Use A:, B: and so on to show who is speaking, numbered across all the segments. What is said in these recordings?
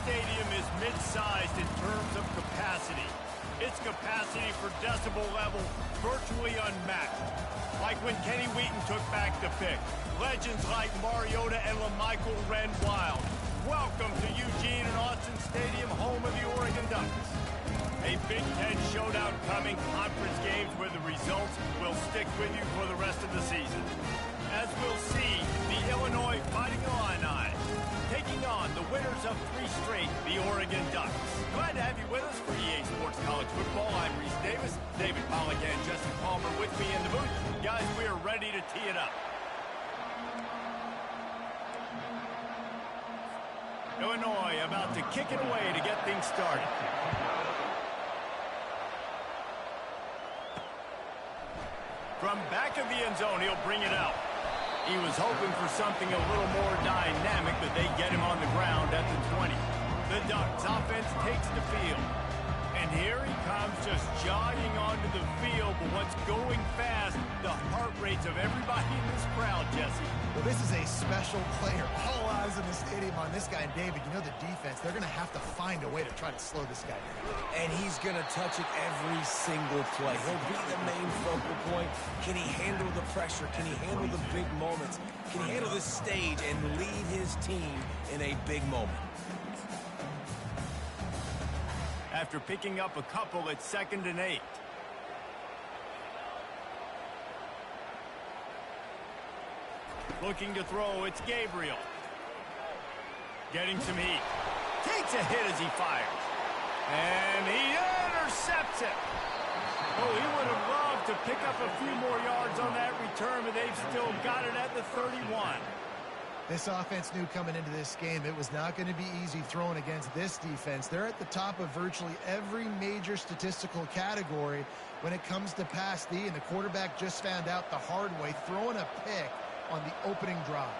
A: stadium is mid-sized in terms of capacity. Its capacity for decibel level virtually unmatched. Like when Kenny Wheaton took back the pick. Legends like Mariota and LaMichael ran wild. Welcome to Eugene and Austin Stadium, home of the Oregon Ducks. A Big Ten showdown coming, conference games where the results will stick with you for the rest of the season. As we'll see, the Illinois Fighting Illini taking on the winners of 3 straight, the Oregon Ducks. Glad to have you with us for EA Sports College Football. I'm Reese Davis, David Pollack and Jesse Palmer with me in the booth. Guys, we are ready to tee it up. Illinois about to kick it away to get things started. From back of the end zone, he'll bring it out. He was hoping for something a little more dynamic, but they get him on the ground at the 20. The Ducks offense takes the field. And here he comes just jogging onto the field, but what's going fast, the heart rates of everybody in this crowd, Jesse.
B: Well, this is a special player. All eyes in the stadium on this guy. And David, you know the defense, they're going to have to find a way to try to slow this guy down.
C: And he's going to touch it every single play. He'll be the main focal point. Can he handle the pressure? Can he handle the big moments? Can he handle this stage and lead his team in a big moment?
A: After picking up a couple, it's 2nd and 8. Looking to throw, it's Gabriel. Getting some heat. Takes a hit as he fires. And he intercepts it. Oh, he would have loved to pick up a few more yards on that return, but they've still got it at the 31.
B: This offense knew coming into this game it was not going to be easy throwing against this defense. They're at the top of virtually every major statistical category when it comes to pass D, and the quarterback just found out the hard way, throwing a pick on the opening drive.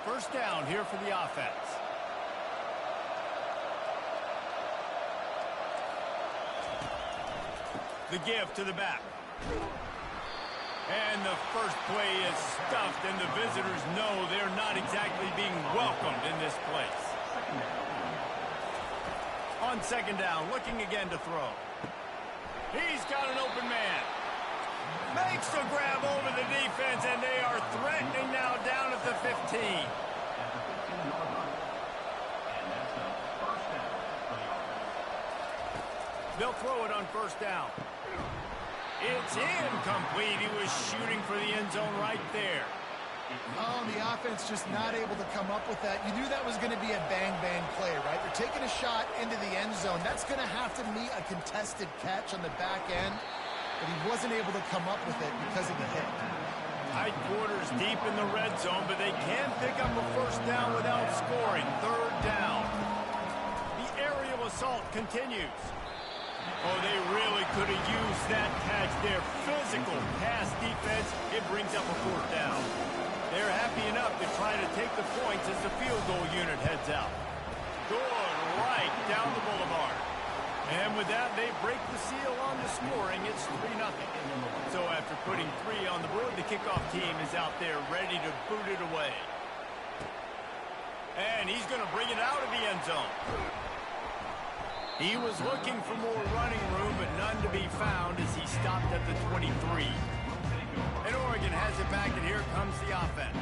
A: First down here for the offense. The give to the back. And the first play is stuffed, and the visitors know they're not exactly being welcomed in this place. On 2nd down, looking again to throw. He's got an open man. Makes the grab over the defense, and they are threatening now down at the 15. They'll throw it on 1st down. It's incomplete. He was shooting for the end zone right there.
B: Oh, and the offense just not able to come up with that. You knew that was going to be a bang-bang play, right? They're taking a shot into the end zone. That's going to have to meet a contested catch on the back end, but he wasn't able to come up with it because of the hit.
A: Tight quarters deep in the red zone, but they can pick up a 1st down without scoring. 3rd down. The aerial assault continues. Oh, they really could have used that catch there. Physical pass defense. It brings up a 4th down. They're happy enough to try to take the points as the field goal unit heads out. Good right down the boulevard. And with that, they break the seal on the scoring. It's 3-0. So after putting 3 on the board, the kickoff team is out there ready to boot it away. And he's going to bring it out of the end zone. He was looking for more running room, but none to be found as he stopped at the 23. And Oregon has it back, and here comes the offense.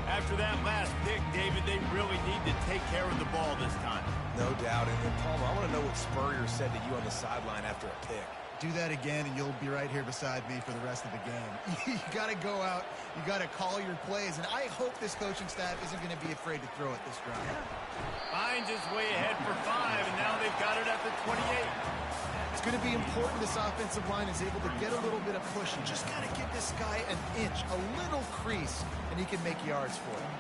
A: After that last pick, David, they really need to take care of the ball this time.
C: No doubt. And Palmer, I want to know what Spurrier said to you on the sideline after a pick.
B: Do that again, and you'll be right here beside me for the rest of the game. You got to go out. You got to call your plays, and I hope this coaching staff isn't going to be afraid to throw it this drive.
A: Hines is way ahead for 5, and now they've got it at the 28.
B: It's going to be important this offensive line is able to get a little bit of push and just got to give this guy an inch, a little crease, and he can make yards for it.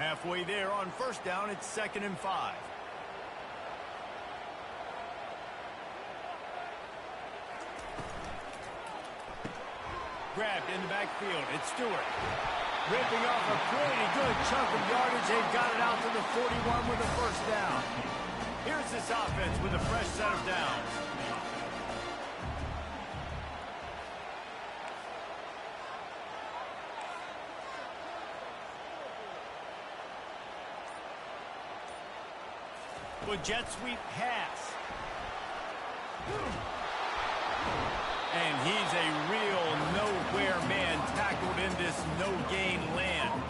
A: Halfway there on 1st down, it's 2nd and 5. Grabbed in the backfield. It's Stewart. Ripping off a pretty good chunk of yardage. They've got it out to the 41 with a 1st down. Here's this offense with a fresh set of downs. With jet sweep pass. And he's a real nowhere man tackled in this no-gain land.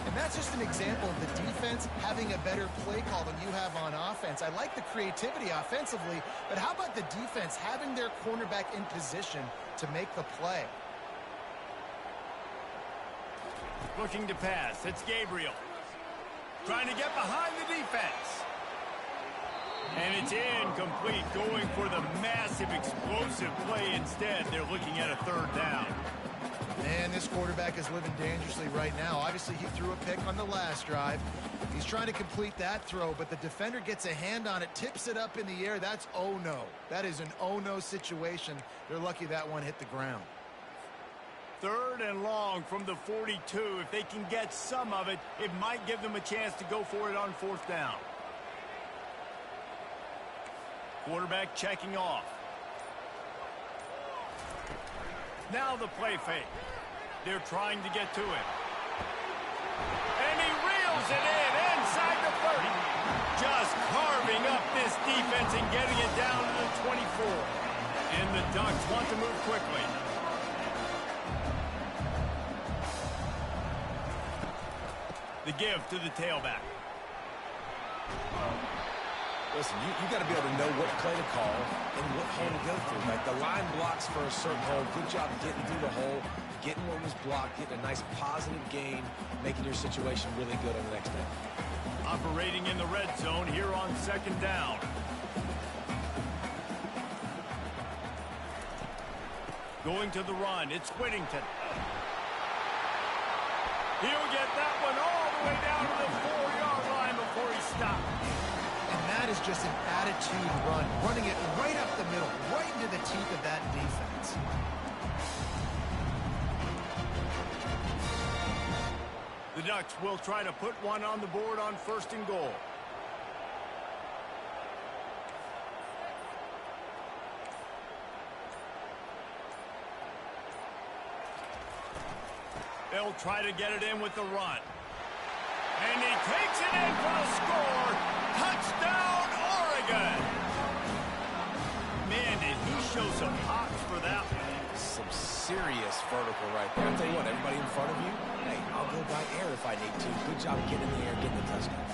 B: And that's just an example of the defense having a better play call than you have on offense. I like the creativity offensively, but how about the defense having their cornerback in position to make the play?
A: Looking to pass. It's Gabriel. Trying to get behind the defense. And it's incomplete, going for the massive explosive play instead. They're looking at a third down.
B: Man, this quarterback is living dangerously right now. Obviously, he threw a pick on the last drive. He's trying to complete that throw, but the defender gets a hand on it, tips it up in the air. That's oh-no. That is an oh-no situation. They're lucky that one hit the ground.
A: Third and long from the 42. If they can get some of it, it might give them a chance to go for it on fourth down. Quarterback checking off. Now the play fake. They're trying to get to it. And he reels it in inside the 30. Just carving up this defense and getting it down to the 24. And the Ducks want to move quickly. The give to the tailback.
C: Listen, you got to be able to know what play to call and what hole to go through. Like the line blocks for a certain hole. Good job getting through the hole, getting what was blocked, getting a nice positive gain, making your situation really good on the next day.
A: Operating in the red zone here on second down. Going to the run. It's Whittington. He'll get that one all the way down to the 4-yard line before he stops.
B: And that is just an attitude run, running it right up the middle, right into the teeth of that defense.
A: The Ducks will try to put one on the board on first and goal. They'll try to get it in with the run. And he takes it in for the score. Touchdown, Oregon. Man, did he show some hops for that one.
C: Some serious vertical right there. I'll tell you what, everybody in front of you, hey, I'll go by air if I need to. Good job getting in the air, getting the touchdown.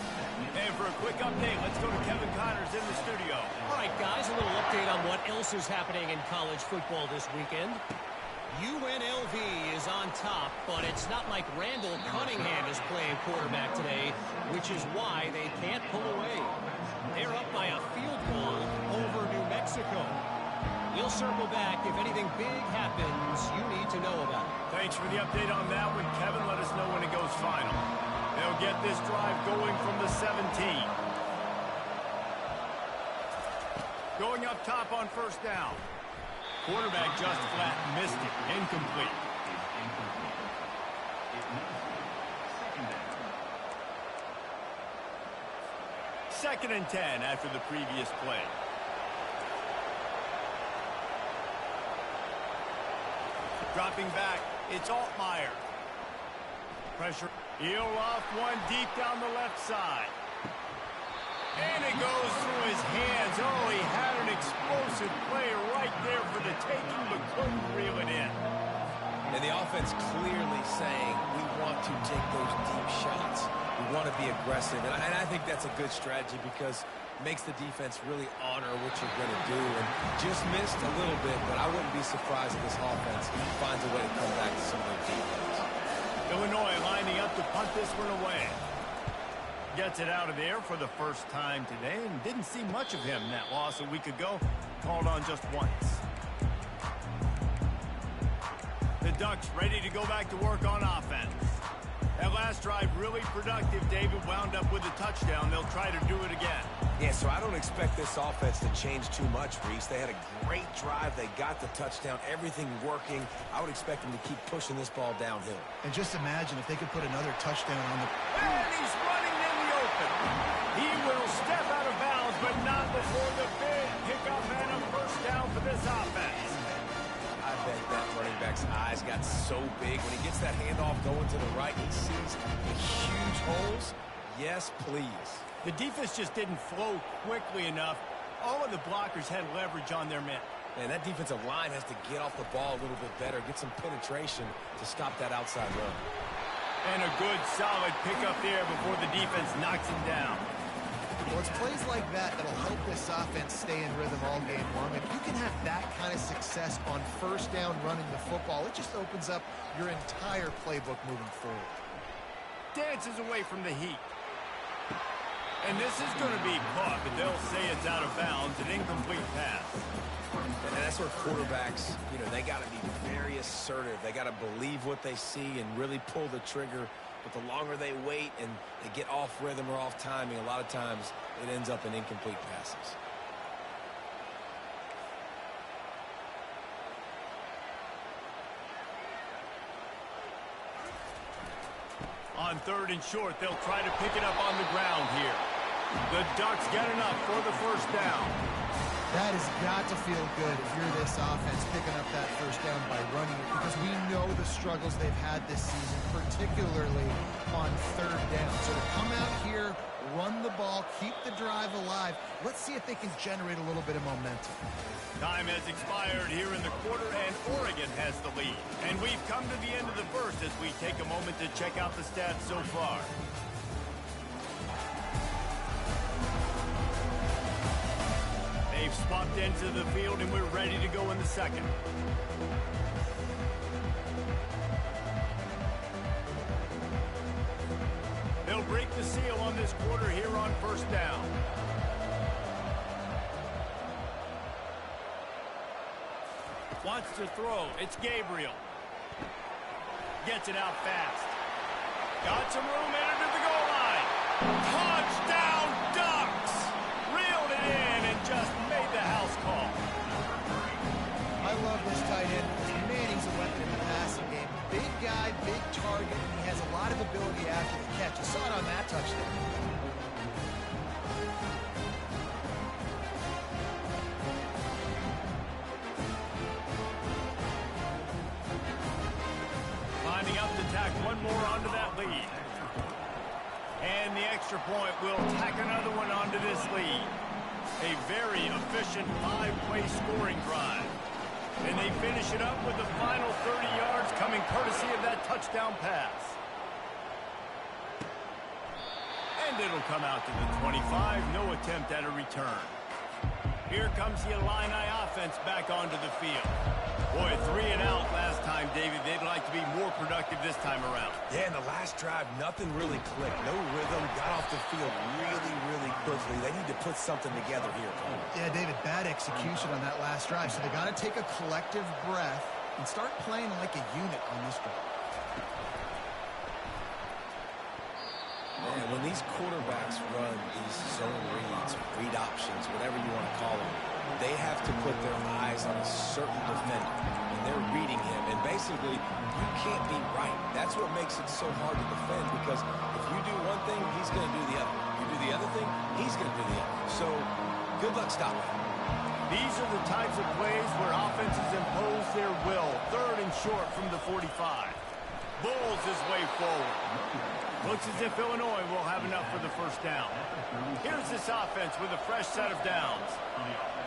A: And for a quick update, let's go to Kevin Connors in the studio.
D: All right, guys, a little update on what else is happening in college football this weekend. UNLV is on top, but it's not like Randall Cunningham is playing quarterback today, which is why they can't pull away. They're up by a field goal over New Mexico. We'll circle back if anything big happens you need to know about.
A: Thanks for the update on that one, Kevin. Let us know when it goes final. They'll get this drive going from the 17. Going up top on first down. Quarterback just flat missed it. Incomplete. Second and 10 after the previous play. Dropping back, it's Altmaier. Pressure. He'll off one deep down the left side. And it goes through his hands. Oh, he had an explosive play right there for the taking, but couldn't reel it in.
C: And the offense clearly saying, we want to take those deep shots. We want to be aggressive. And I think that's a good strategy because it makes the defense really honor what you're going to do. And just missed a little bit, but I wouldn't be surprised if this offense finds a way to come back to some of their defense.
A: Illinois lining up to punt this one away. Gets it out of there for the first time today and didn't see much of him. That loss a week ago, called on just once. The Ducks ready to go back to work on offense. That last drive really productive. David wound up with a touchdown. They'll try to do it again.
C: Yeah, so I don't expect this offense to change too much, Reese. They had a great drive. They got the touchdown. Everything working. I would expect them to keep pushing this ball downhill.
B: And just imagine if they could put another touchdown on the...
A: And he's running in the open. He will step out of bounds, but not before the big pickup and a first down for this offense.
C: I bet that running back's eyes got so big. When he gets that handoff going to the right, he sees the huge holes. Yes, please.
A: The defense just didn't flow quickly enough. All of the blockers had leverage on their men.
C: And that defensive line has to get off the ball a little bit better, get some penetration to stop that outside run.
A: And a good, solid pickup there before the defense knocks him down.
B: Well, it's plays like that that'll help this offense stay in rhythm all game long. If you can have that kind of success on first down running the football, it just opens up your entire playbook moving forward.
A: Dances away from the heat. And this is going to be caught, but they'll say it's out of bounds, an incomplete pass.
C: And that's where quarterbacks, they got to be very assertive. They got to believe what they see and really pull the trigger. But the longer they wait and they get off rhythm or off timing, a lot of times it ends up in incomplete passes.
A: On 3rd and short, they'll try to pick it up on the ground here. The Ducks get enough for the first down.
B: That has got to feel good if you're this offense picking up that first down by running it, because we know the struggles they've had this season, particularly on 3rd down. So to come out here, run the ball, keep the drive alive, let's see if they can generate a little bit of momentum.
A: Time has expired here in the quarter, and Oregon has the lead. And we've come to the end of the first as we take a moment to check out the stats so far. They've swapped into the field, and we're ready to go in the second. They'll break the seal on this quarter here on first down. Wants to throw. It's Gabriel. Gets it out fast. Got some room into the goal line. Touchdown, Ducks! Reeled it in and just made the house call.
B: I love this tight end. Man, he's a weapon in the passing game. Big guy, big target, and he has a lot of ability after the catch. You saw it on that touchdown.
A: Lining up to tack one more onto that lead. And the extra point will tack another one onto this lead. A very efficient 5-play scoring drive. And they finish it up with the final 30 yards coming courtesy of that touchdown pass. And it'll come out to the 25. No attempt at a return. Here comes the Illini offense back onto the field. Boy, 3 and out last time, David. They'd like to be more productive this time around.
C: Yeah, in the last drive, nothing really clicked. No rhythm. Got off the field really, really quickly. They need to put something together here.
B: Yeah, David, bad execution on that last drive. So they got to take a collective breath and start playing like a unit on this drive.
C: Man, when these quarterbacks run these zone reads, read options, whatever you want to call them, they have to put their eyes on a certain defender, and they're reading him. And basically, you can't be right. That's what makes it so hard to defend, because if you do one thing, he's going to do the other. You do the other thing, he's going to do the other. So, good luck stopping.
A: These are the types of plays where offenses impose their will. 3rd and short from the 45. Bulls his way forward. Looks as if Illinois will have enough for the first down. Here's this offense with a fresh set of downs.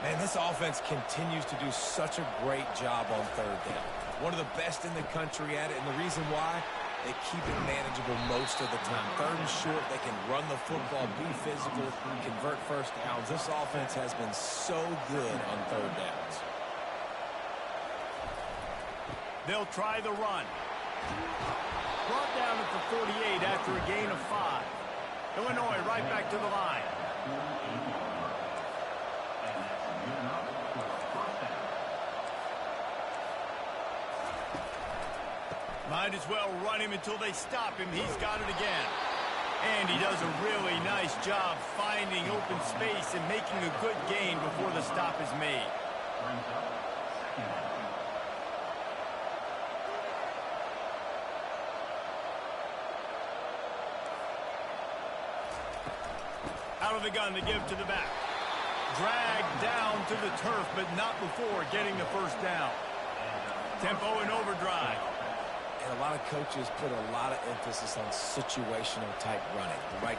C: Man, this offense continues to do such a great job on 3rd down. One of the best in the country at it, and the reason why, they keep it manageable most of the time. 3rd and short, they can run the football, be physical, convert first downs. This offense has been so good on 3rd downs.
A: They'll try the run. Brought down at the 48 after a gain of 5. Illinois right back to the line. Might as well run him until they stop him. He's got it again. And he does a really nice job finding open space and making a good gain before the stop is made. Out of the gun to give to the back. Dragged down to the turf, but not before getting the first down. Tempo and overdrive.
C: And a lot of coaches put a lot of emphasis on situational type running, right?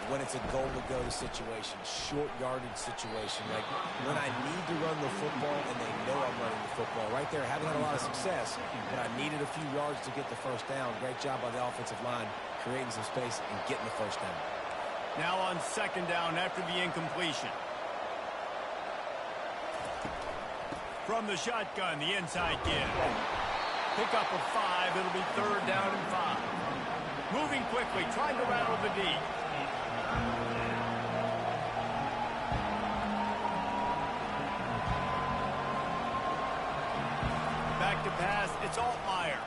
C: when it's a goal-to-go situation, short yardage situation, like when I need to run the football and they know I'm running the football. Right there, haven't had a lot of success, but I needed a few yards to get the first down. Great job by the offensive line, creating some space and getting the first down.
A: Now on second down after the incompletion. From the shotgun, the inside give. Pick up of 5. It'll be third down and 5. Moving quickly, trying to rattle the D. Back to pass, it's Altmaier.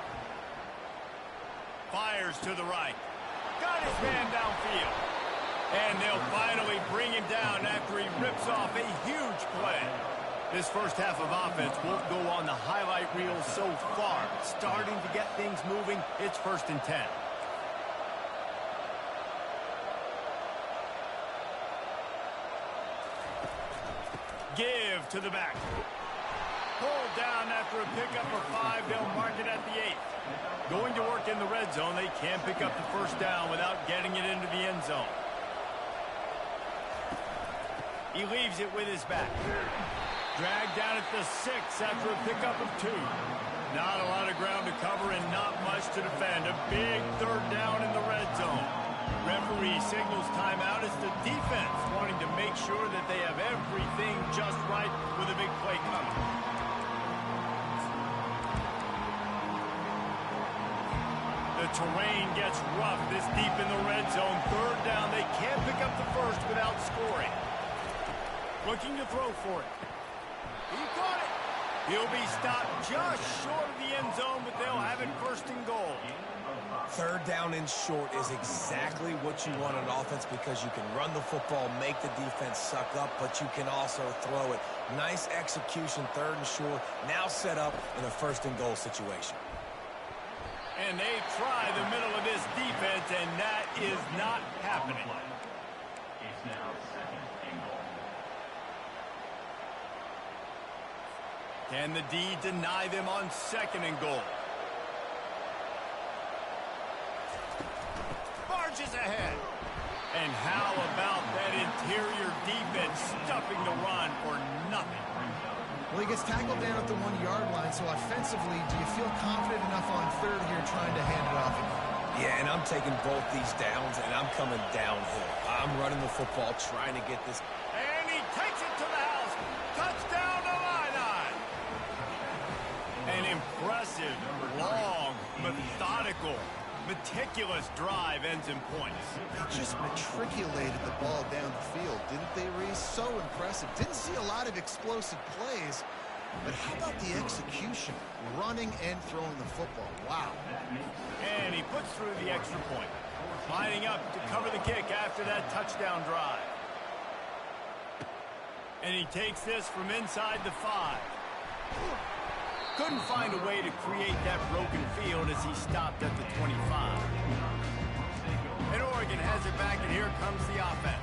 A: Fires to the right. Got his man downfield. And they'll finally bring him down after he rips off a huge play. This first half of offense won't go on the highlight reel so far. Starting to get things moving. It's 1st and 10. Give to the back. Pulled down after a pickup of 5. They'll mark it at the 8. Going to work in the red zone. They can't pick up the first down without getting it into the end zone. He leaves it with his back. Dragged down at the 6 after a pickup of 2. Not a lot of ground to cover and not much to defend. A big third down in the red zone. Referee signals timeout as the defense wanting to make sure that they have everything just right with a big play coming. The terrain gets rough this deep in the red zone. Third down, they can't pick up the first without scoring. Looking to throw for it. He caught it. He'll be stopped just short of the end zone, but they'll have it 1st and goal.
C: Third down and short is exactly what you want on offense because you can run the football, make the defense suck up, but you can also throw it. Nice execution, 3rd and short, now set up in a 1st and goal situation.
A: And they try the middle of this defense, and that is not happening.
E: It's now 2nd and goal.
A: Can the D deny them on 2nd and goal? Barges ahead. And how about that interior defense stuffing the run for nothing?
B: Well, he gets tackled down at the 1-yard line, so offensively, do you feel confident enough on 3rd here trying to hand it off again?
C: Yeah, and I'm taking both these downs, and I'm coming downhill. I'm running the football, trying to get this.
A: And he takes it to the house. Touchdown to Illinois. An impressive, long, methodical, meticulous drive ends in points.
B: They just matriculated the ball down the field, didn't they, Reese? So impressive. Didn't see a lot of explosive plays, but how about the execution? Running and throwing the football. Wow.
A: And he puts through the extra point. Lining up to cover the kick after that touchdown drive. And he takes this from inside the 5. Couldn't find a way to create that broken field as he stopped at the 25. And Oregon has it back, and here comes the offense.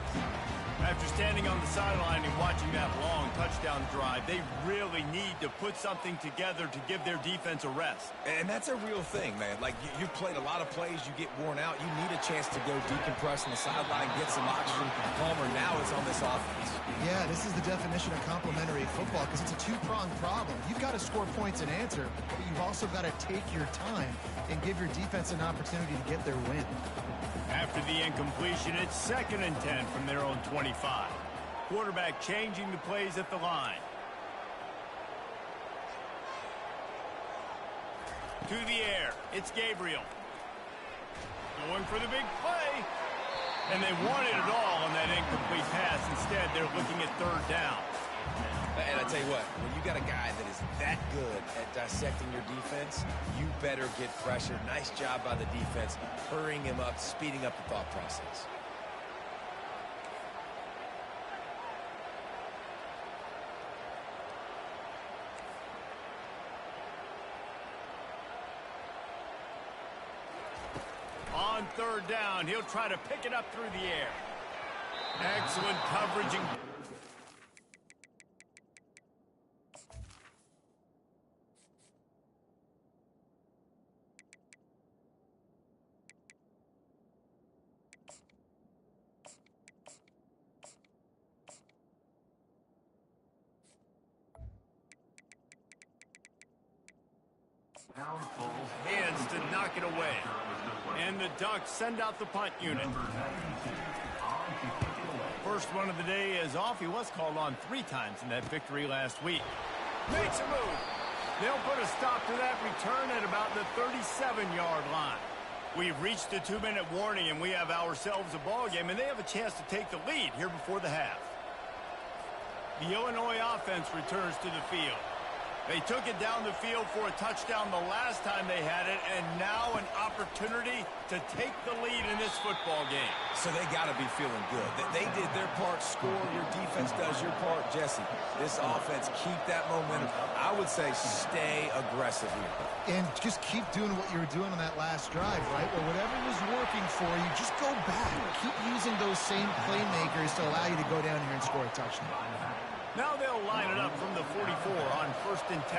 A: After standing on the sideline and watching that long touchdown drive, they really need to put something together to give their defense a rest.
C: And that's a real thing, man. Like, you played a lot of plays, you get worn out. You need a chance to go decompress on the sideline, get some oxygen. Palmer, now it's on this offense.
B: Yeah, this is the definition of complementary football because it's a two-pronged problem. You've got to score points and answer, but you've also got to take your time and give your defense an opportunity to get their win.
A: After the incompletion, it's 2nd and 10 from their own 25. Quarterback changing the plays at the line. To the air, it's Gabriel. Going for the big play. And they wanted it all on that incomplete pass. Instead, they're looking at 3rd down.
C: And I tell you what, when you got a guy that is that good at dissecting your defense, you better get pressure. Nice job by the defense, hurrying him up, speeding up the thought process.
A: On 3rd down, he'll try to pick it up through the air. Excellent coverage and it away. And the Ducks send out the punt unit. First one of the day is off. He was called on 3 times in that victory last week. Makes a move. They'll put a stop to that return at about the 37-yard line. We've reached the 2-minute warning, and we have ourselves a ball game, and they have a chance to take the lead here before the half. The Illinois offense returns to the field. They took it down the field for a touchdown the last time they had it, and now an opportunity to take the lead in this football game.
C: So they got to be feeling good. They did their part, score. Your defense does your part, Jesse. This offense, keep that momentum. I would say stay aggressive here.
B: And just keep doing what you were doing on that last drive, right? Well, whatever was working for you, just go back. Keep using those same playmakers to allow you to go down here and score a touchdown.
A: Now they'll line it up from the 44 on 1st and 10.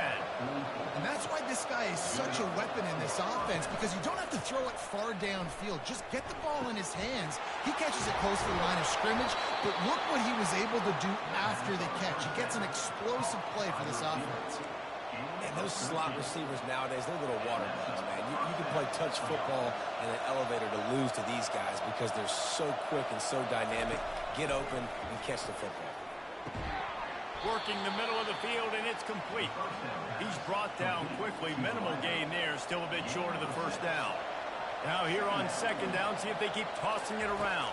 B: And that's why this guy is such a weapon in this offense, because you don't have to throw it far downfield. Just get the ball in his hands. He catches it close to the line of scrimmage, but look what he was able to do after the catch. He gets an explosive play for this offense.
C: And those slot receivers nowadays, they're little water bugs, man. You can play touch football in an elevator to lose to these guys because they're so quick and so dynamic. Get open and catch the football.
A: Working the middle of the field, and it's complete. He's brought down quickly. Minimal gain there, still a bit short of the first down. Now here on 2nd down, see if they keep tossing it around.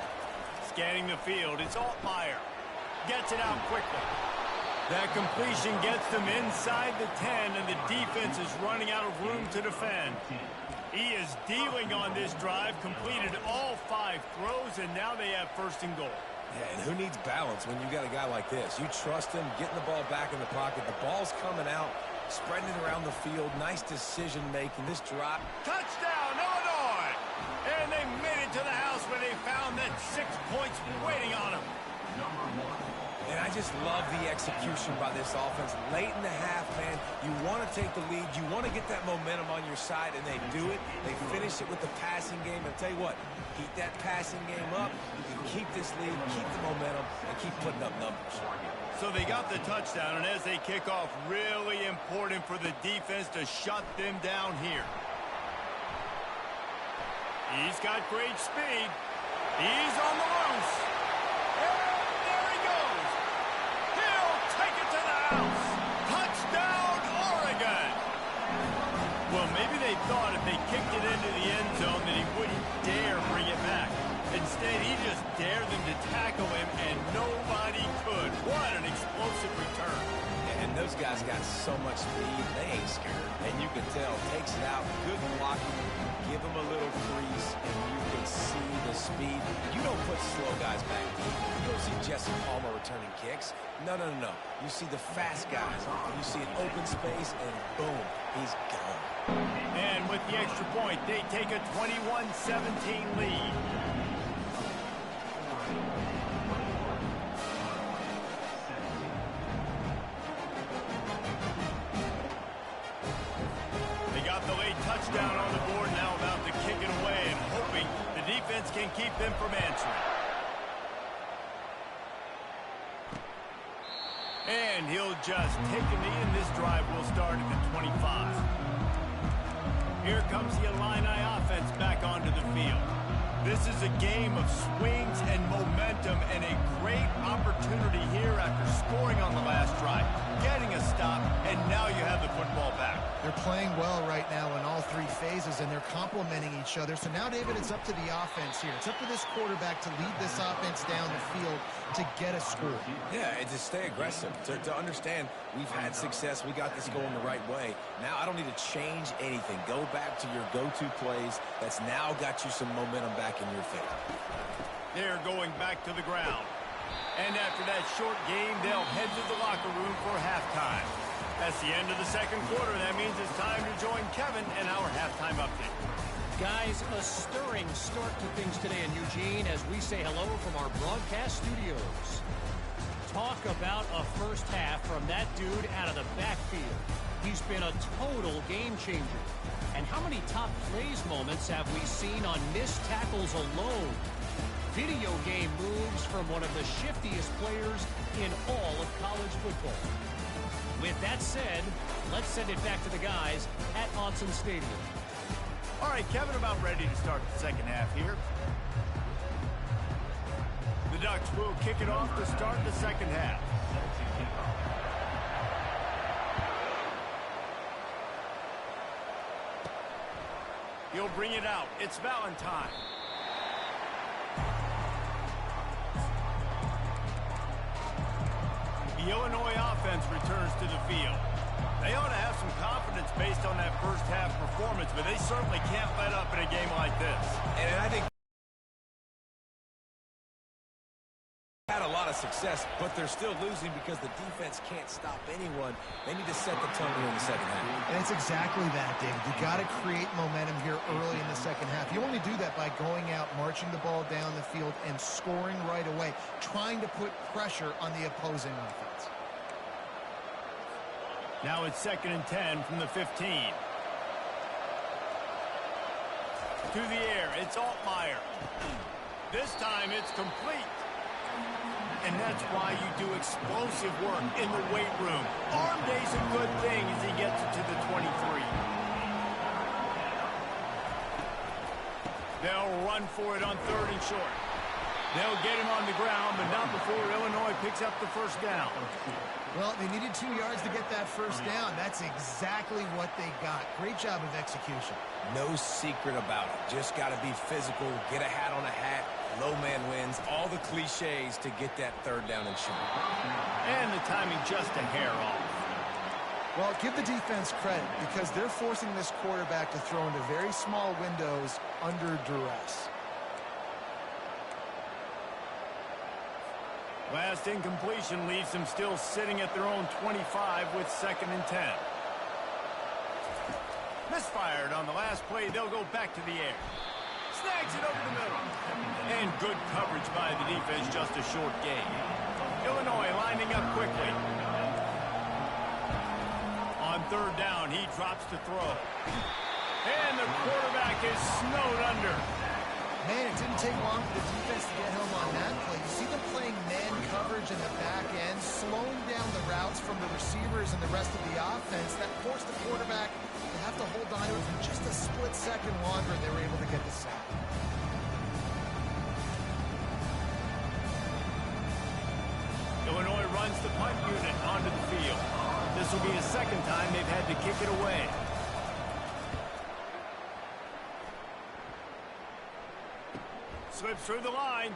A: Scanning the field, it's Altmaier. Gets it out quickly. That completion gets them inside the 10, and the defense is running out of room to defend. He is dealing on this drive, completed all 5 throws, and now they have 1st and goal.
C: Yeah, and who needs balance when you got a guy like this? You trust him, getting the ball back in the pocket. The ball's coming out, spreading it around the field. Nice decision-making. This drop.
A: Touchdown, Illinois! And they made it to the house where they found that 6 points waiting on them.
C: And I just love the execution by this offense. Late in the half, man, you want to take the lead. You want to get that momentum on your side, and they do it. They finish it with the passing game. And I'll tell you what, keep that passing game up. You can keep this lead, keep the momentum, and keep putting up numbers.
A: So they got the touchdown, and as they kick off, really important for the defense to shut them down here. He's got great speed. He's on the loose. Well, maybe they thought if they kicked it into the end zone that he wouldn't dare bring it back. Instead, he just dared them to tackle him, and nobody could. What an explosive return.
C: And those guys got so much speed, they ain't scared. And you can tell, takes it out, good blocking, give them a little crease, and you can see the speed. You don't put slow guys back deep. You don't see Jesse Palmer returning kicks. No. You see the fast guys. You see an open space, and boom, he's gone.
A: And with the extra point, they take a 21-17 lead. They got the late touchdown on the board, now about to kick it away and hoping the defense can keep them from answering. And he'll just take a knee, and this drive will start at the 25. Here comes the Illini offense back onto the field. This is a game of swings and momentum, and a great opportunity here after scoring on the last drive, getting a stop, and now you have the football back.
B: They're playing well right now in all 3 phases, and they're complementing each other. So now, David, it's up to the offense here. It's up to this quarterback to lead this offense down the field to get a score.
C: Yeah, and to stay aggressive, to understand we've had success, we got this going the right way. Now I don't need to change anything. Go back to your go-to plays. That's now got you some momentum back in your favor.
A: They're going back to the ground. And after that short game, they'll head to the locker room for halftime. That's the end of the 2nd quarter. That means it's time to join Kevin in our halftime update.
D: Guys, a stirring start to things today in Eugene as we say hello from our broadcast studios. Talk about a first half from that dude out of the backfield. He's been a total game changer. And how many top plays moments have we seen on missed tackles alone? Video game moves from one of the shiftiest players in all of college football. With that said, let's send it back to the guys at Autzen Stadium.
A: All right, Kevin, about ready to start the second half here. The Ducks will kick it off to start the second half. He'll bring it out. It's Valentine. The Illinois offense returns to the field. They ought to have some confidence based on that first half performance, but they certainly can't let up in a game like this.
C: And I think had a lot of success, but they're still losing because the defense can't stop anyone. They need to set the tone here in the second half.
B: And it's exactly that, David. You got to create momentum here early in the second half. You only do that by going out, marching the ball down the field, and scoring right away, trying to put pressure on the opposing offense.
A: Now it's 2nd and 10 from the 15. To the air, it's Altmaier. This time it's complete. And that's why you do explosive work in the weight room. Arm day's a good thing as he gets it to the 23. They'll run for it on 3rd and short. They'll get him on the ground, but not before Illinois picks up the first down.
B: Well, they needed 2 yards to get that first down. That's exactly what they got. Great job of execution.
C: No secret about it. Just got to be physical, get a hat on a hat, low man wins, all the cliches to get that 3rd down and short.
A: And the timing just a hair off.
B: Well, give the defense credit because they're forcing this quarterback to throw into very small windows under duress.
A: Last incompletion leaves them still sitting at their own 25 with 2nd and 10. Misfired on the last play. They'll go back to the air. Snags it over the middle. And good coverage by the defense, just a short gain. Illinois lining up quickly. On 3rd down, he drops to throw. And the quarterback is snowed under.
B: Man, it didn't take long for the defense to get home on that play. You see them playing man coverage in the back end, slowing down the routes from the receivers and the rest of the offense. That forced the quarterback to have to hold on to it for just a split second longer, and they were able to get the sack.
A: Illinois runs the punt unit onto the field. This will be the 2nd time they've had to kick it away. Slips through the line.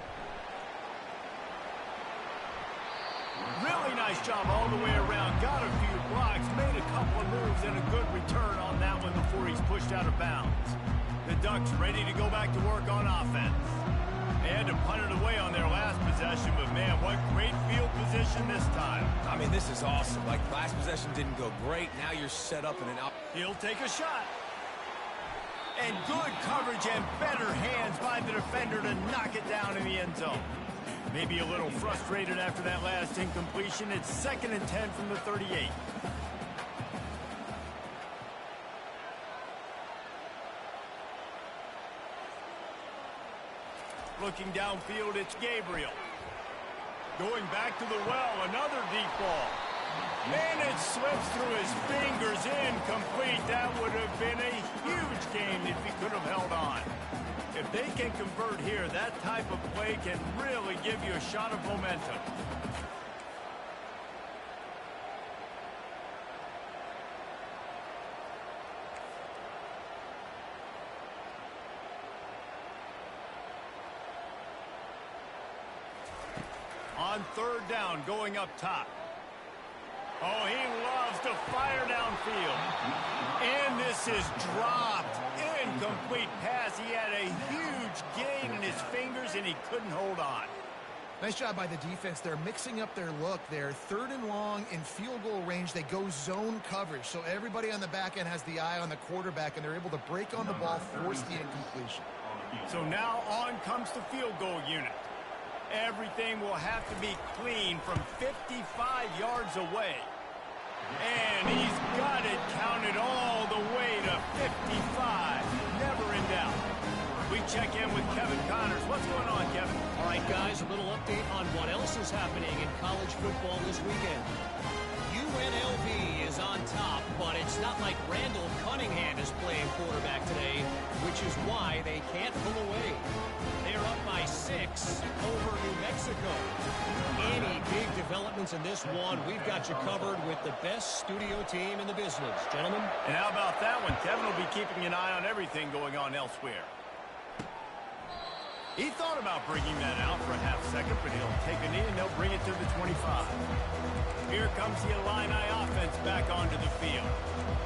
A: Really nice job all the way around. Got a few blocks, made a couple of moves, and a good return on that one before he's pushed out of bounds. The Ducks ready to go back to work on offense. They had to punt it away on their last possession, but man, what great field position this time.
C: I mean, this is awesome. Like, last possession didn't go great. Now you're set up in an out.
A: He'll take a shot. And good coverage and better hands by the defender to knock it down in the end zone. Maybe a little frustrated after that last incompletion. It's 2nd and 10 from the 38. Looking downfield, it's Gabriel. Going back to the well, another deep ball. And it slips through his fingers, incomplete. That would have been a huge game if he could have held on. If they can convert here, that type of play can really give you a shot of momentum. On 3rd down, going up top. Oh, he loves to fire downfield. And this is dropped. Incomplete pass. He had a huge gain in his fingers, and he couldn't hold on.
B: Nice job by the defense. They're mixing up their look. They're 3rd and long in field goal range. They go zone coverage. So everybody on the back end has the eye on the quarterback, and they're able to break on the ball, force the incompletion.
A: So now on comes the field goal unit. Everything will have to be clean from 55 yards away. And he's got it counted all the way to 55. Never in doubt. We check in with Kevin Connors. What's going on, Kevin?
D: All right, guys, a little update on what else is happening in college football this weekend. UNLV is on top, but it's not like Randall Cunningham is playing quarterback today, which is why they can't pull away. They're up by 6 over New Mexico. Any big developments in this one, we've got you covered with the best studio team in the business. Gentlemen?
A: And how about that one? Kevin will be keeping an eye on everything going on elsewhere. He thought about bringing that out for a half second, but he'll take a knee and they'll bring it to the 25. Here comes the Illini offense back onto the field.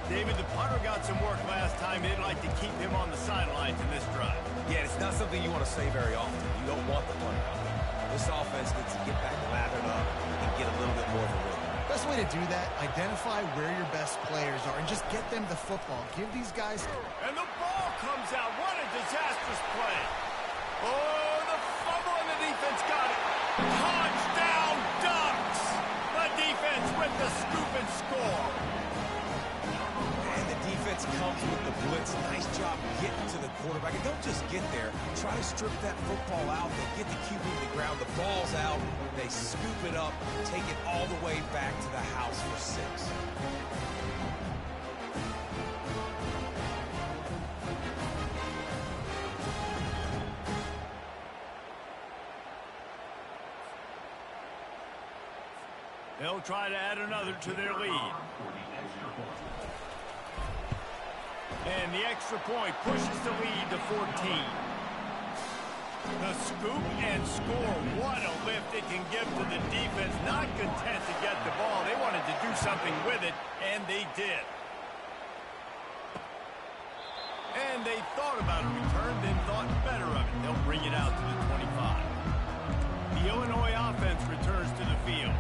A: David, the punter got some work last time. They'd like to keep him on the sidelines in this drive.
C: Yeah, it's not something you want to say very often. You don't want the punter out there. This offense needs to get back lathered up and get a little bit more of a rhythm.
B: Best way to do that, identify where your best players are and just get them the football. Give these guys...
A: And the ball comes out. What a disastrous play. Oh, the fumble and the defense got it. Touchdown Ducks. The defense with the scoop and score.
C: And the defense comes with the blitz. Nice job getting to the quarterback. And don't just get there. Try to strip that football out. They get the QB to the ground. The ball's out. They scoop it up, take it all the way back to the house for 6.
A: They'll try to add another to their lead. And the extra point pushes the lead to 14. The scoop and score. What a lift it can give to the defense. Not content to get the ball. They wanted to do something with it, and they did. And they thought about a return, then thought better of it. They'll bring it out to the 25. The Illinois offense returns to the field.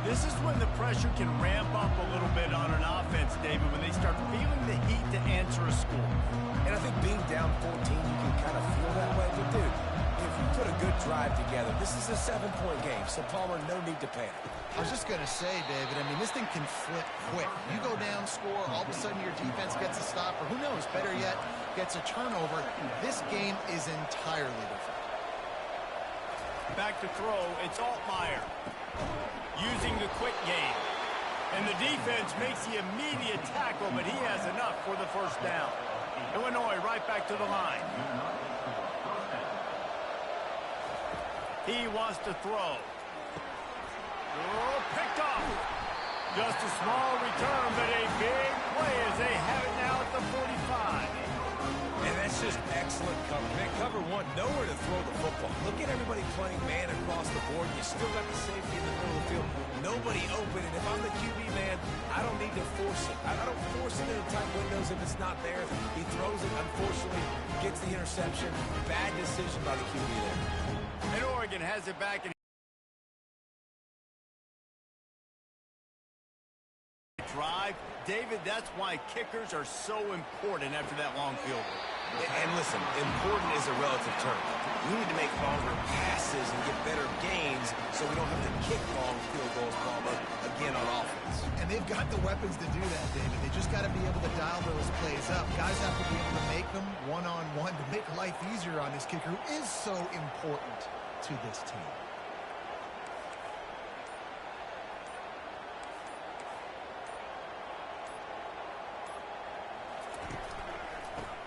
A: This is when the pressure can ramp up a little bit on an offense, David, when they start feeling the heat to answer a score.
C: And I think being down 14, you can kind of feel that way. But, dude, if you put a good drive together, this is a 7-point game. So, Palmer, no need to panic.
B: I was just going to say, David, I mean, this thing can flip quick. You go down, score, all of a sudden your defense gets a stop, or who knows, better yet, gets a turnover. This game is entirely different.
A: Back to throw, it's Altmaier. Using the quick game. And the defense makes the immediate tackle, but he has enough for the first down. Illinois right back to the line. He wants to throw. Oh, picked off. Just a small return, but a big play as they have it now at the 45.
C: And that's just excellent cover. Man, cover one, nowhere to throw the football. Look at everybody playing man across the board. You still got the safety in the middle of the field. Nobody open, and if I'm the QB, man, I don't need to force it. I don't force it into tight windows if it's not there. He throws it, unfortunately, gets the interception. Bad decision by the QB there.
A: And Oregon has it back in drive. David, that's why kickers are so important after that long field goal.
C: And listen, important is a relative term. We need to make longer passes and get better gains so we don't have to kick long field goals, Palmer, again on offense.
B: And they've got the weapons to do that, David. They just got to be able to dial those plays up. Guys have to be able to make them one-on-one to make life easier on this kicker who is so important to this team.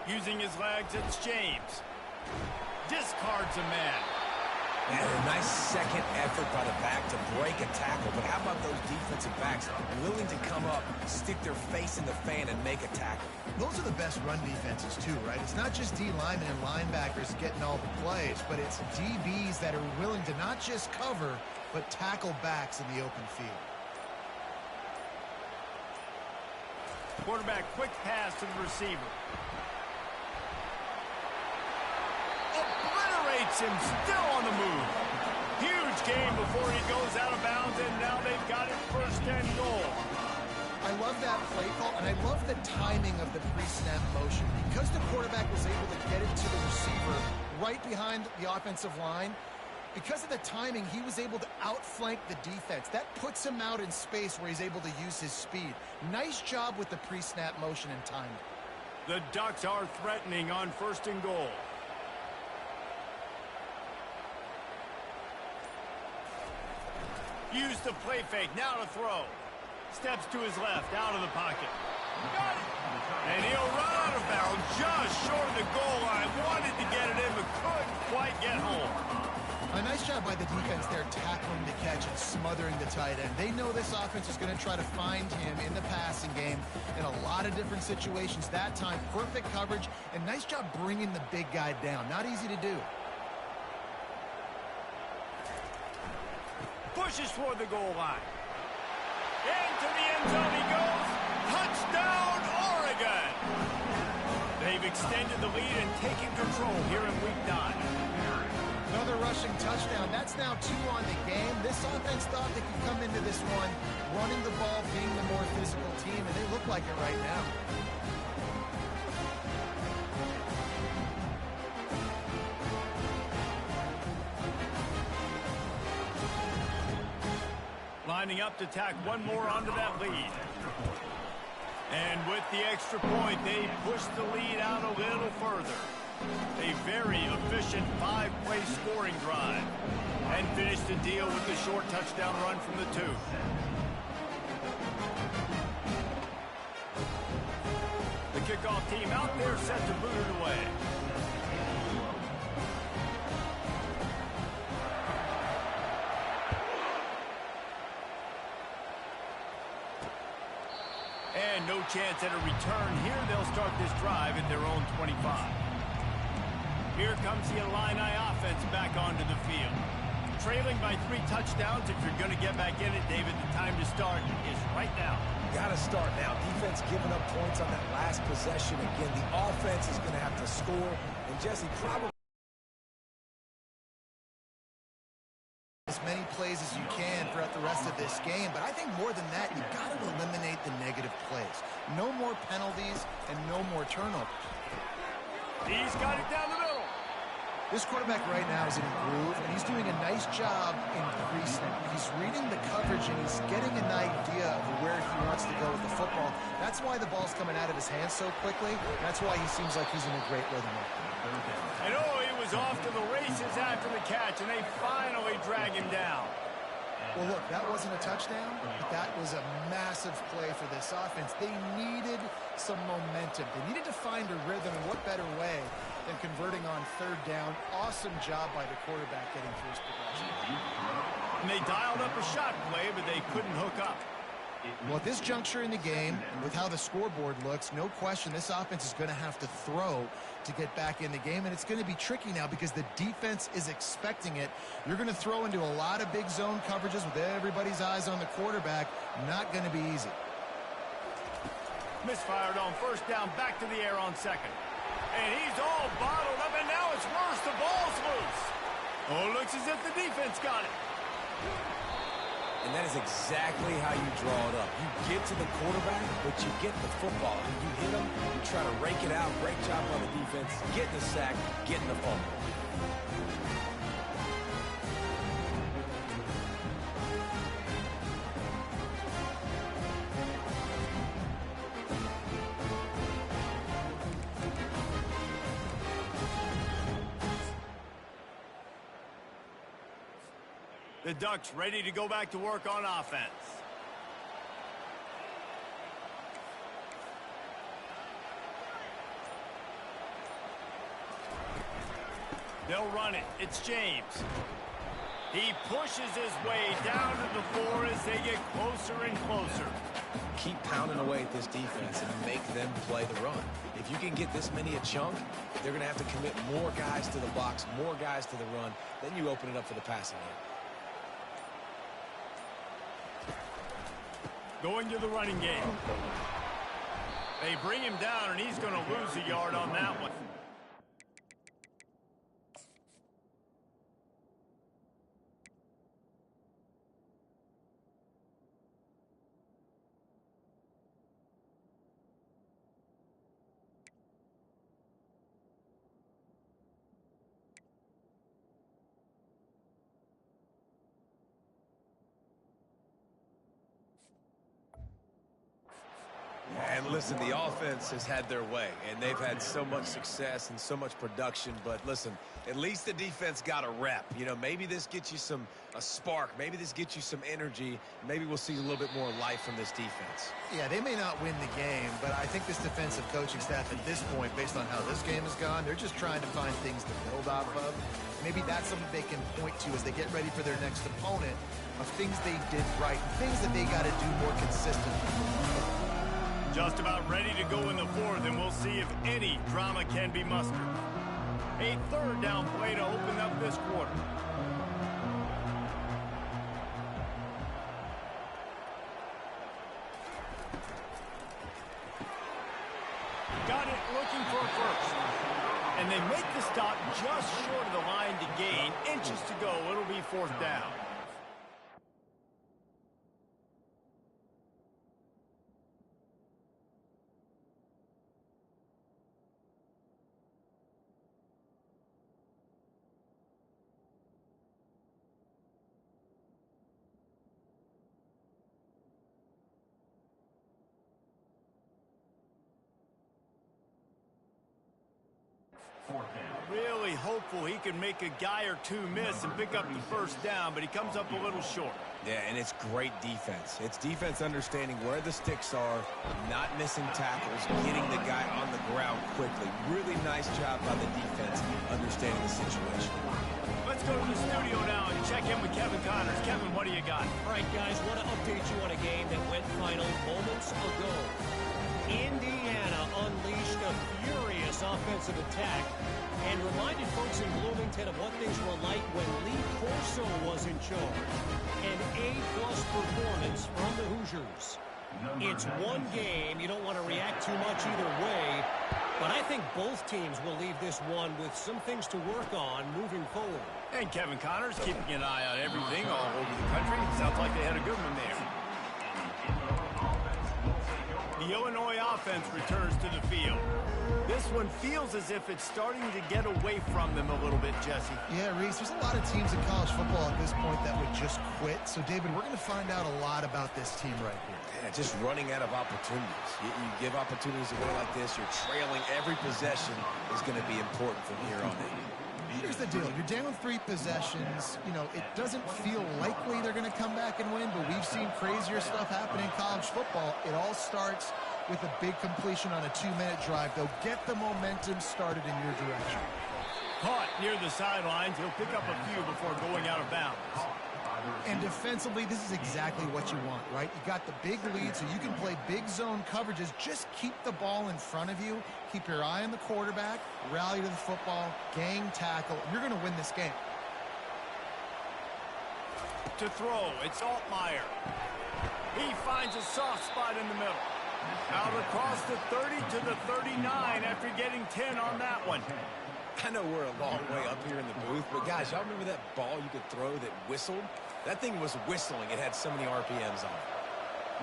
A: Using his legs, it's James. Discards a man.
C: And a nice second effort by the back to break a tackle. But how about those defensive backs willing to come up, stick their face in the fan, and make a tackle?
B: Those are the best run defenses, too, right? It's not just D linemen and linebackers getting all the plays, but it's DBs that are willing to not just cover, but tackle backs in the open field.
A: Quarterback, quick pass to the receiver. Obliterates him, still on the move. Huge gain before he goes out of bounds, and now they've got it first and goal.
B: I love that play call, and I love the timing of the pre-snap motion. Because the quarterback was able to get it to the receiver right behind the offensive line, because of the timing, he was able to outflank the defense. That puts him out in space where he's able to use his speed. Nice job with the pre-snap motion and timing.
A: The Ducks are threatening on first and goal. Use the play fake, now to throw. Steps to his left, out of the pocket. Got it. And he'll run out of bounds just short of the goal line. Wanted to get it in, but couldn't quite get home.
B: A nice job by the defense there, tackling the catch and smothering the tight end. They know this offense is going to try to find him in the passing game in a lot of different situations. That time, perfect coverage, and nice job bringing the big guy down. Not easy to do.
A: Pushes toward the goal line. Into the end zone he goes. Touchdown, Oregon! They've extended the lead and taken control here in week 9.
B: Another rushing touchdown. That's now 2 on the game. This offense thought they could come into this one running the ball, being the more physical team, and they look like it right now.
A: Lining up to tack one more onto that lead. And with the extra point, they push the lead out a little further. A very efficient 5-play scoring drive. And finish the deal with the short touchdown run from the 2. The kickoff team out there set to boot it away. And no chance at a return here. They'll start this drive at their own 25. Here comes the Illini offense back onto the field. Trailing by 3 touchdowns. If you're going to get back in it, David, the time to start is right now.
C: Got to start now. Defense giving up points on that last possession. Again, the offense is going to have to score. And Jesse, probably
B: as many plays as you can throughout the rest of this game, but I think more than that, you've got to eliminate the negative plays. No more penalties and no more turnovers.
A: He's got it down the middle.
B: This quarterback right now is in a groove, and he's doing a nice job in pre-snap. He's reading the coverage, and he's getting an idea of where he wants to go with the football. That's why the ball's coming out of his hands so quickly. That's why he seems like he's in a great rhythm.
A: And he was off to the races after the catch, and they finally drag him down.
B: Well, look, that wasn't a touchdown, but that was a massive play for this offense. They needed some momentum. They needed to find a rhythm, and what better way than converting on 3rd down. Awesome job by the quarterback getting through his progression.
A: And they dialed up a shot play, but they couldn't hook up.
B: Well, at this juncture in the game, and with how the scoreboard looks, no question this offense is going to have to throw to get back in the game, and it's going to be tricky now because the defense is expecting it. You're going to throw into a lot of big zone coverages with everybody's eyes on the quarterback. Not going to be easy.
A: Misfired on 1st down, back to the air on 2nd. And he's all bottled up, and now it's worse. The ball's loose. Oh, looks as if the defense got it.
C: And that is exactly how you draw it up. You get to the quarterback, but you get the football. You hit him, you try to rake it out. Great job by the defense, getting the sack, getting the fumble.
A: The Ducks ready to go back to work on offense. They'll run it. It's James. He pushes his way down to the floor as they get closer and closer.
C: Keep pounding away at this defense and make them play the run. If you can get this many a chunk, they're going to have to commit more guys to the box, more guys to the run. Then you open it up for the passing game.
A: Going to the running game. They bring him down, and he's going to lose a yard on that one.
C: And And listen, the offense has had their way, and they've had so much success and so much production. But listen, at least the defense got a rep. You know, maybe this gets you a spark. Maybe this gets you some energy. Maybe we'll see a little bit more life from this defense.
B: Yeah, they may not win the game, but I think this defensive coaching staff at this point, based on how this game has gone, they're just trying to find things to build off of. Maybe that's something they can point to as they get ready for their next opponent, of things they did right, and things that they got to do more consistently.
A: Just about ready to go in the fourth, and we'll see if any drama can be mustered. A third down play to open up this quarter. Got it, looking for a first. And they make the stop just short of the line to gain. Inches to go, it'll be fourth down. Really hopeful he can make a guy or two miss and pick up the first down, but he comes up a little short.
C: Yeah, and it's great defense. It's defense understanding where the sticks are, not missing tackles, getting the guy on the ground quickly. Really nice job by the defense understanding the situation.
A: Let's go to the studio now and check in with Kevin Connors. Kevin, what do you got?
D: All right, guys, want to update you on a game that went final moments ago. Indiana unleashed a furious offensive attack and reminded folks in Bloomington of what things were like when Lee Corso was in charge. An A-plus performance from the Hoosiers. It's one game. You don't want to react too much either way, but I think both teams will leave this one with some things to work on moving forward.
A: And Kevin Connors keeping an eye on everything all over the country. Sounds like they had a good one there. The Illinois offense returns to the field. This one feels as if it's starting to get away from them a little bit, Jesse.
B: Yeah, Reese, there's a lot of teams in college football at this point that would just quit. So, David, we're going to find out a lot about this team right here.
C: Yeah, just running out of opportunities. You give opportunities away like this, you're trailing every possession is going to be important from here on in.
B: Here's the deal. You're down 3 possessions. You know, it doesn't feel likely they're going to come back and win, but we've seen crazier stuff happen in college football. It all starts with a big completion on a 2-minute drive. They'll get the momentum started in your direction.
A: Caught near the sidelines. He'll pick up a few before going out of bounds.
B: And defensively, this is exactly what you want, right? You got the big lead, so you can play big zone coverages. Just keep the ball in front of you. Keep your eye on the quarterback. Rally to the football. Gang tackle. You're going to win this game.
A: To throw, it's Altmaier. He finds a soft spot in the middle. Out across the 30 to the 39 after getting 10 on that one.
C: I know we're a long way up here in the booth, but guys, y'all remember that ball you could throw that whistled? That thing was whistling. It had so many RPMs on it.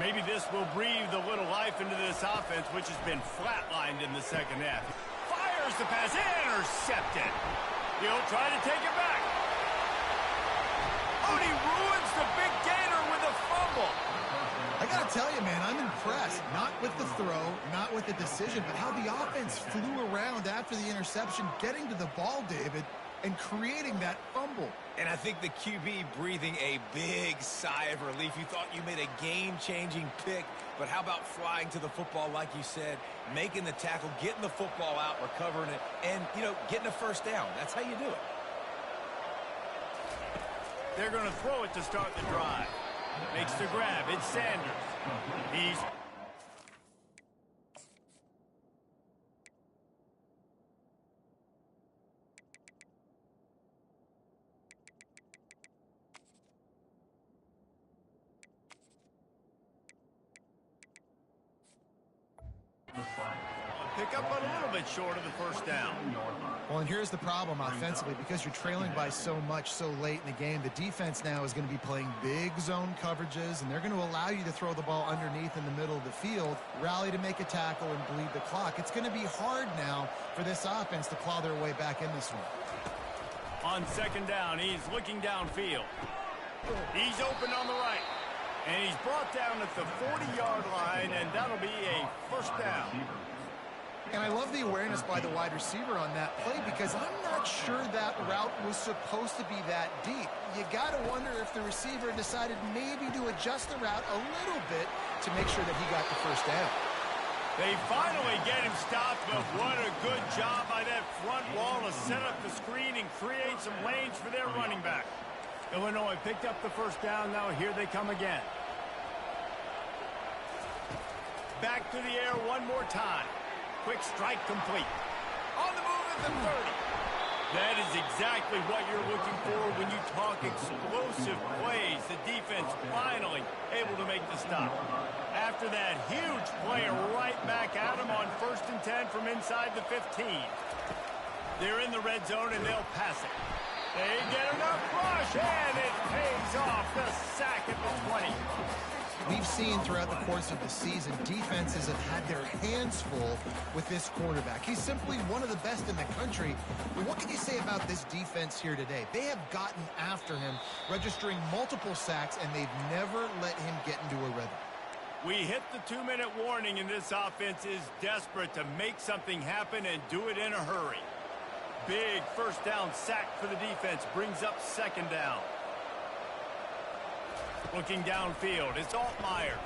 A: Maybe this will breathe a little life into this offense, which has been flatlined in the second half. Fires the pass, intercepted. He'll try to take it back. Oh, and he ruins the big gainer with a fumble.
B: I got to tell you, man, I'm impressed. Not with the throw, not with the decision, but how the offense flew around after the interception, getting to the ball, David, and creating that fumble.
C: And I think the QB breathing a big sigh of relief. You thought you made a game-changing pick, but how about flying to the football, like you said, making the tackle, getting the football out, recovering it, and, you know, getting a first down. That's how you do it.
A: They're going to throw it to start the drive. Makes the grab. It's Sanders. He's... Pick up a little bit short of the first down.
B: Well, and here's the problem offensively. Because you're trailing by so much so late in the game, the defense now is going to be playing big zone coverages, and they're going to allow you to throw the ball underneath in the middle of the field, rally to make a tackle, and bleed the clock. It's going to be hard now for this offense to claw their way back in this one.
A: On second down, he's looking downfield. He's open on the right. And he's brought down at the 40-yard line, and that'll be a first down.
B: And I love the awareness by the wide receiver on that play because I'm not sure that route was supposed to be that deep. You got to wonder if the receiver decided maybe to adjust the route a little bit to make sure that he got the first down.
A: They finally get him stopped, but what a good job by that front wall to set up the screen and create some lanes for their running back. Illinois picked up the first down. Now here they come again. Back to the air one more time. Quick strike complete. On the move at the 30. That is exactly what you're looking for when you talk explosive plays. The defense finally able to make the stop. After that huge play, right back at him on 1st and 10 from inside the 15. They're in the red zone and they'll pass it. They get enough rush, and it pays off. The sack at the 20.
B: We've seen throughout the course of the season, defenses have had their hands full with this quarterback. He's simply one of the best in the country. But what can you say about this defense here today? They have gotten after him, registering multiple sacks, and they've never let him get into a rhythm.
A: We hit the 2-minute warning, and this offense is desperate to make something happen and do it in a hurry. Big first down sack for the defense, brings up 2nd down. Looking downfield, it's Altmaier.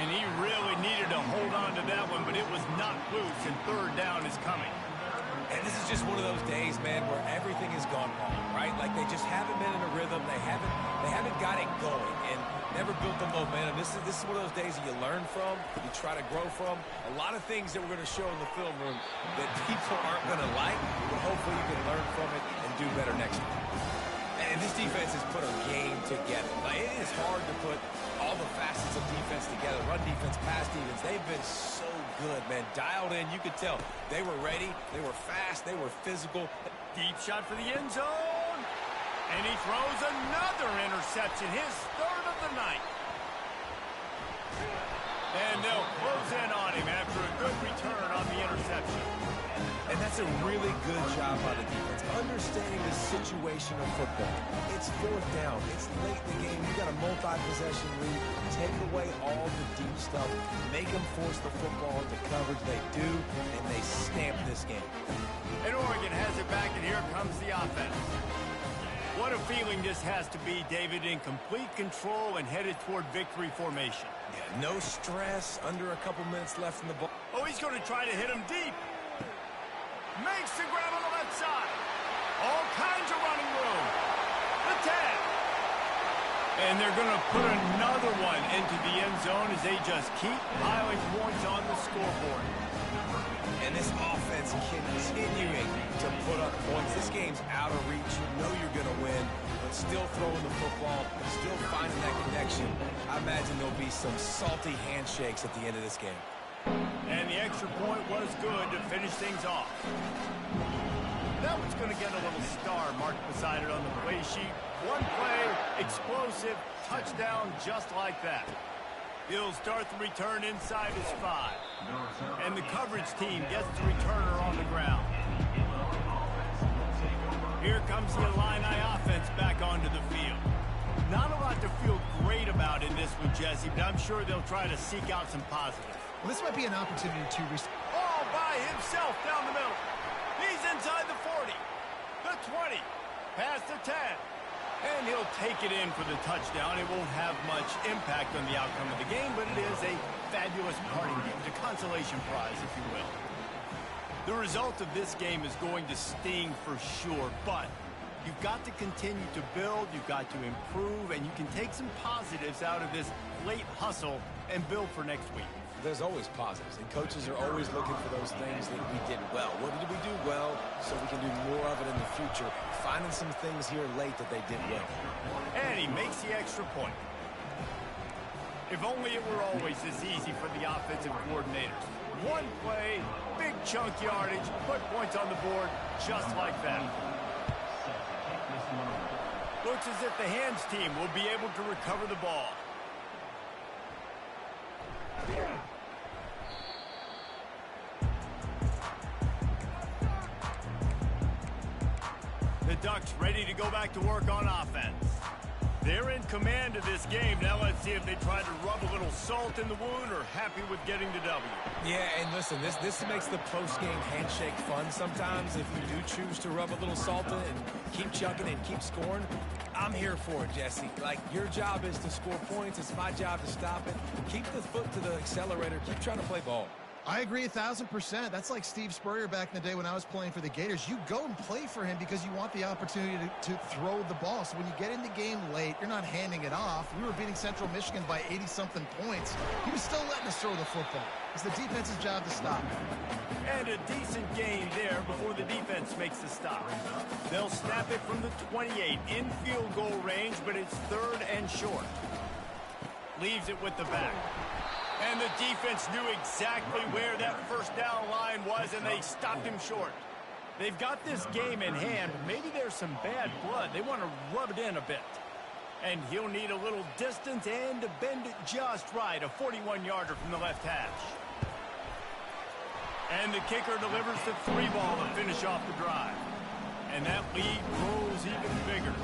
A: And he really needed to hold on to that one, but it was knocked loose, and 3rd down is coming.
C: And this is just one of those days, man, where everything has gone wrong, right? Like they just haven't been in a rhythm. They haven't got it going and never built the momentum. This is one of those days that you learn from, you try to grow from. A lot of things that we're going to show in the film room that people aren't going to like, but hopefully you can learn from it and do better next week. And this defense has put a game together. Like, it is hard to put all the facets of defense together. Run defense, pass defense. They've been so good, man. Dialed in. You could tell they were ready. They were fast. They were physical.
A: Deep shot for the end zone. And he throws another interception. His 3rd of the night. And they'll close in on him after a good return on the interception.
C: And that's a really good job by the defense, understanding the situation of football. It's 4th down. It's late in the game. You got a multi-possession lead. Take away all the deep stuff. Make them force the football into coverage. They do, and they stamp this game.
A: And Oregon has it back, and here comes the offense. What a feeling this has to be, David, in complete control and headed toward victory formation.
C: Yeah, no stress, under a couple minutes left in the ball.
A: Oh, he's going to try to hit him deep. Makes the grab on the left side. All kinds of running room. The 10. And they're going to put another one into the end zone as they just keep piling points on the scoreboard.
C: And this offense continuing to put up points. This game's out of reach. You know you're going to win, but still throwing the football, still finding that connection. I imagine there'll be some salty handshakes at the end of this game.
A: And the extra point was good to finish things off. That one's going to get a little star marked beside it on the play sheet. One play, explosive, touchdown just like that. He'll start the return inside his 5. And the coverage team gets the returner on the ground. Here comes the Illini offense back onto the field. Not a lot to feel great about in this one, Jesse, but I'm sure they'll try to seek out some positives.
B: Well, this might be an opportunity to...
A: All by himself down the middle. He's inside the 40, the 20, past the 10. And he'll take it in for the touchdown. It won't have much impact on the outcome of the game, but it is a fabulous parting gift, a consolation prize, if you will. The result of this game is going to sting for sure, but you've got to continue to build, you've got to improve, and you can take some positives out of this late hustle and build for next week.
C: There's always positives, and coaches are always looking for those things that we did well. What did we do well so we can do more of it in the future? Finding some things here late that they did well.
A: And he makes the extra point. If only it were always this easy for the offensive coordinators. One play, big chunk yardage, put points on the board just like that. Looks as if the hands team will be able to recover the ball. The Ducks ready to go back to work on offense. They're in command of this game. Now let's see if they try to rub a little salt in the wound or happy with getting the W.
C: Yeah, and listen, this makes the post-game handshake fun sometimes. If you do choose to rub a little salt in and keep chugging and keep scoring, I'm here for it, Jesse. Like, your job is to score points. It's my job to stop it. Keep the foot to the accelerator. Keep trying to play ball.
B: I agree 1,000%. That's like Steve Spurrier back in the day when I was playing for the Gators. You go and play for him because you want the opportunity to throw the ball. So when you get in the game late, you're not handing it off. We were beating Central Michigan by 80-something points. He was still letting us throw the football. It's the defense's job to stop.
A: And a decent gain there before the defense makes the stop. They'll snap it from the 28 in field goal range, but it's 3rd and short. Leaves it with the back. And the defense knew exactly where that first down line was, and they stopped him short. They've got this game in hand. Maybe there's some bad blood. They want to rub it in a bit. And he'll need a little distance and to bend it just right. A 41-yarder from the left hash. And the kicker delivers the 3-ball to finish off the drive. And that lead grows even bigger.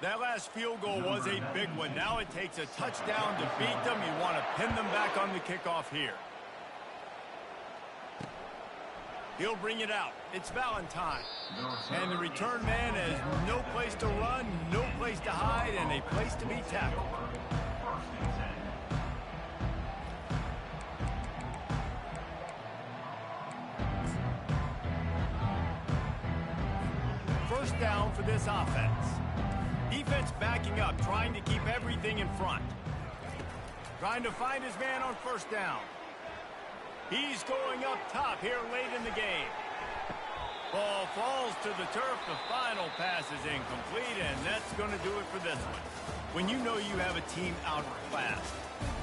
A: That last field goal was a big one. Now it takes a touchdown to beat them. You want to pin them back on the kickoff here. He'll bring it out. It's Valentine. And the return man has no place to run, no place to hide, and a place to be tackled. First down for this offense. Defense backing up, trying to keep everything in front. Trying to find his man on first down. He's going up top here late in the game. Ball falls to the turf. The final pass is incomplete, and that's going to do it for this one. When you know you have a team outclassed,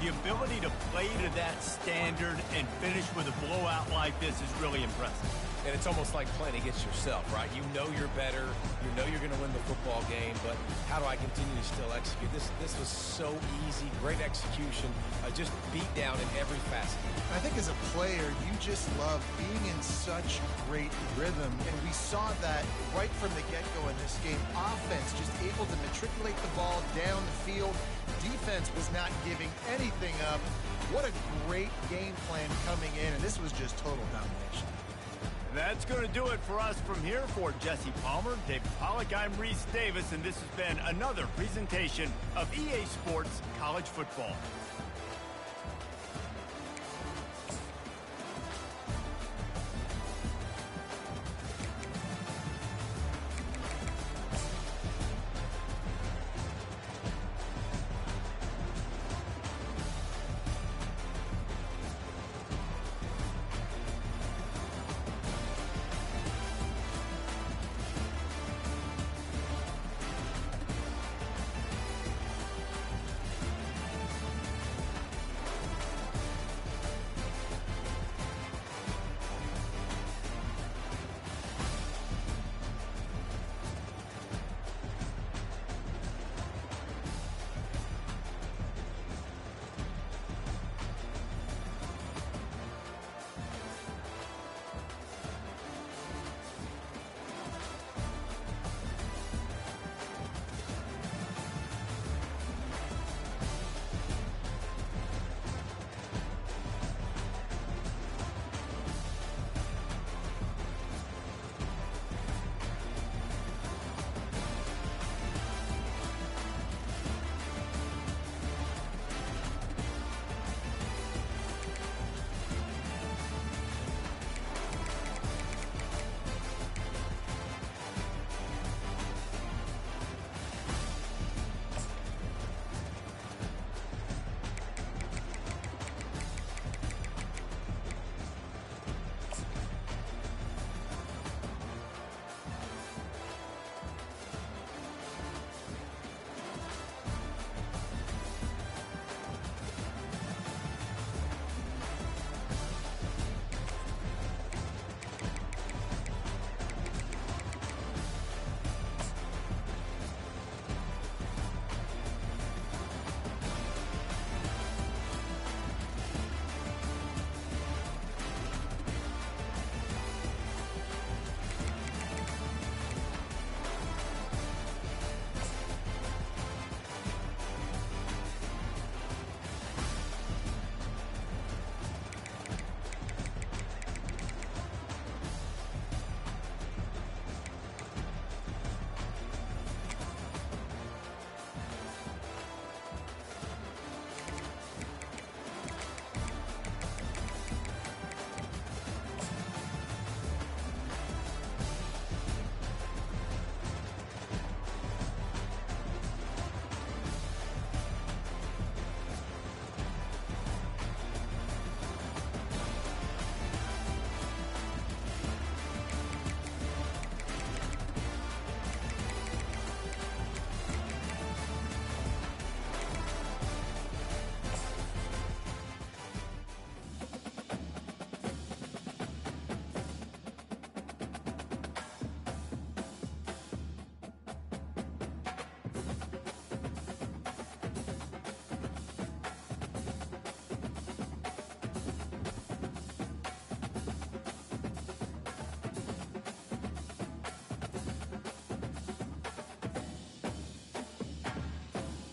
A: the ability to play to that standard and finish with a blowout like this is really impressive.
C: And it's almost like playing against yourself, right? You know you're better. You know you're going to win the football game, but how do I continue to still execute? This was so easy. Great execution. Just beat down in every facet.
B: I think as a player, you just love being in such great rhythm, and we saw that right from the get-go in this game. Offense just able to matriculate the ball down the field. Defense was not giving anything up. What a great game plan coming in, and this was just total domination.
A: That's going to do it for us from here. For Jesse Palmer, David Pollack, I'm Reese Davis, and this has been another presentation of EA Sports College Football.